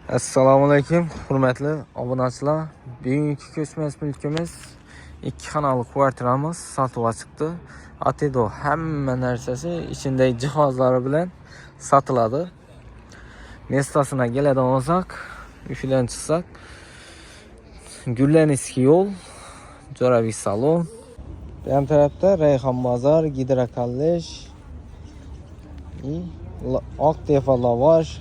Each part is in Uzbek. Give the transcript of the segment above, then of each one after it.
Assalomu alaykum, hurmatli obunachilar. Bugungi ko'chmas mulkimiz 2 xonali kvartiramiz sotuvga chiqdi. Atido hamma narsasi ichindagi jihozlari bilan sotiladi. Mestasına keladigan bo'lsak, uydan chiqsak, Gullanskiy yo'l, Jo'raviy salon. Bu ham tarafda Rayhon bozor, Gidrokollej, Oqtepa lavash,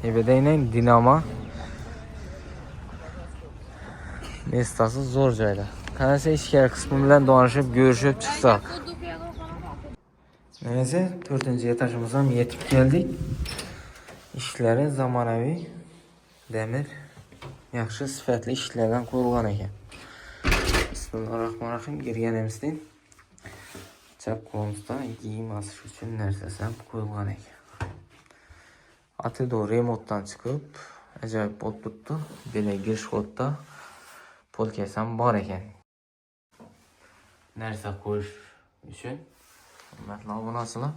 Ebedeynen Dinamo. Mestasi zo'r joyda. Qancha ichkari qismi bilan donishib, görüşüp chiqsak. Neyse 4-etajimizga ham yetib keldik. İşlari zamonaviy demir, yaxshi sifatli ishlardan qo'yilgan ekan. Bismillahirrohmanirrohim. Girganimizdan chap qo'limizda kiyim asish uchun narsasi ham qo'yilgan ekan. Atido remontdan chiqib, ajoyib bo'lib turibdi. Bela girish xodda polkasi ham bor ekan. Narsa qo'yish uchun hurmatli obunachilar.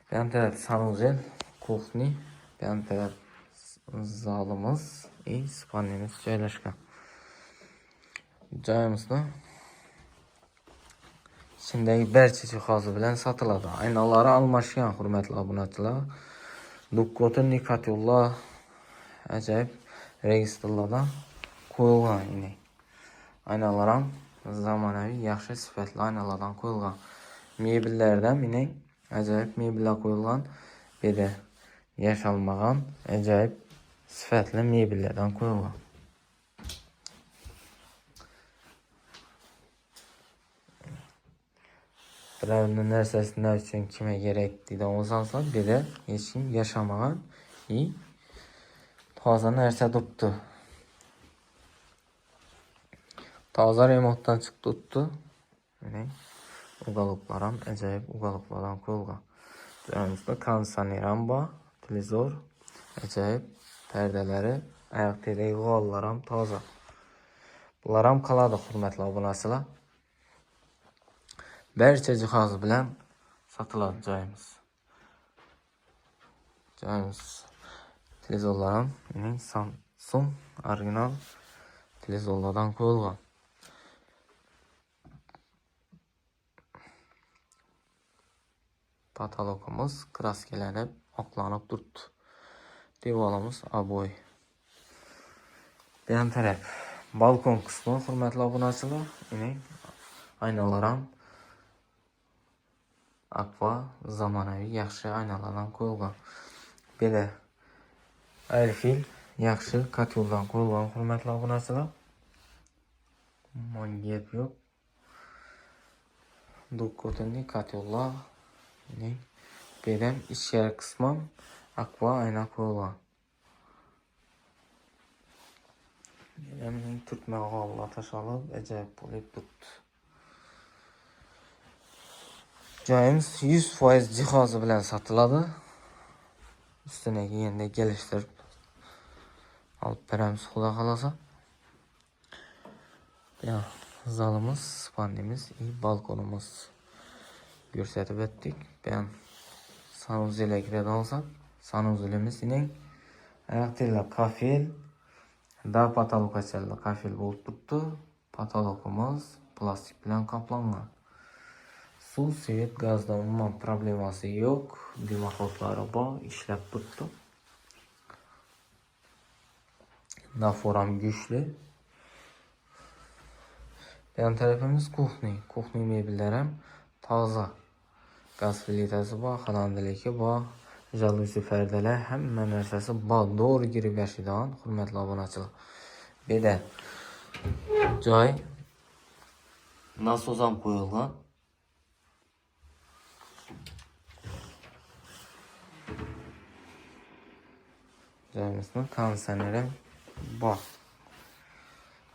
Bu ham taraf sanuzel, kuxni, bu ham taraf zalimiz, spalnimiz joylashgan. Joyimizni ichindagi barcha jihozi bilan sotiladi. Aynalari almashgan, hurmatli obunachilar. Dukkotni katullar ajoyib registrlardan qo'yilgan. Aynalar ham zamonaviy, yaxshi sifatli aynalardan qo'yilgan. Mebellardan mening ajoyib mebellar qo'yilgan. Bu yerda yashalmagan ajoyib sifatli mebellardan qo'yilgan. Birovning narsasini uchun kimga kerak deydigan bo'lsa, bu yerda hech kim yashamagan, toza narsa turibdi. Toza remontdan chiqib turibdi. Mening ugaloklar ham ajoyib ugaloklardan qo'yilgan. Joyimizda konditsioner ham bor, televizor, ajoyib pardalari, oyoq tedagi g'ollar ham toza. Bular ham qoladi, hurmatli obunachilar. Barcha jihozi bilan sotiladi joyimiz. Joyimiz televizorlar ham mening Samsung original televizorlardan qo'yilgan. Patologimiz kraskalanib, oqlanib turibdi. Devorimiz oboy. Bu ham taraf balkon qismi, hurmatli obunachilar. Mening aynalar ham Aqua zamonaviy yaxshi aynalardan qo'yilgan. Bela Airfil yaxshi katyuldan qo'yilgan, hurmatli obunachilar. Mongep yo'q. Dukkotni katyullar. Beram ichkari qismi Aqua ayna qo'yilgan. Mening turtma g'ollar tashalib ajoyib bo'lib turibdi. Joyimiz 100% jihozi bilan sotiladi. Ustuna kiyimda kelishtirib olib beramiz, xudo xolasa. Ya, zalimiz, spalnimiz, balkonimiz ko'rsatib o'tdik. Ben sanuzelga kiradigan olsak, sanuzelimiz ayaqtilla kafel, da patologgacha kafel bo'lib turibdi. Patologimiz plastik bilan qoplangan. Suv, svet, gazdan umuman problemasi yo'q. Dimoxodlari bor, ishlab turibdi. Nafor ham kuchli. Yan tarafimiz kuxni. Kuxni mebellari ham toza. Gaz plitasi bor, xonandaligi bor, jaluzi perdeler, hamma narsasi bor. Doğru girib yashaydigan, hurmatli obunachilar. Bu yerda joy nasoz ham qo'yilgan. Joyimizda konditsioneri bor.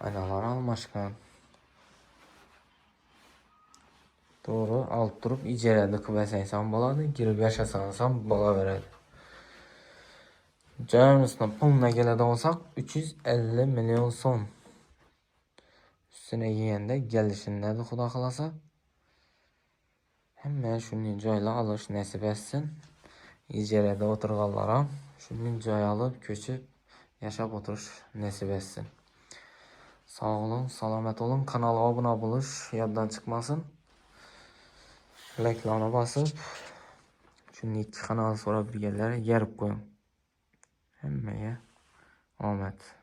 Aynalar almashgan. Doğru olib turib ijarada qilsangiz ham bo'ladi, girib yashasangiz ham bo'laveradi. Joyimizdan pulga keladigan bo'lsak 350 million so'm. Üstüne yeganda kelishindi, xudo xolasa. Hamma shunday joylar olish nasib etsin. ijarada o'tirganlar ham shundan joy olib, ko'chib, yashab o'tirish nasib etsin. Sog' olun, salomat olun. Kanalga obuna bo'lish yoddan chiqmasin. Reklama basib, shunday 2 kanal so'rab birgalar yarib qo'ying. Hammaga omad.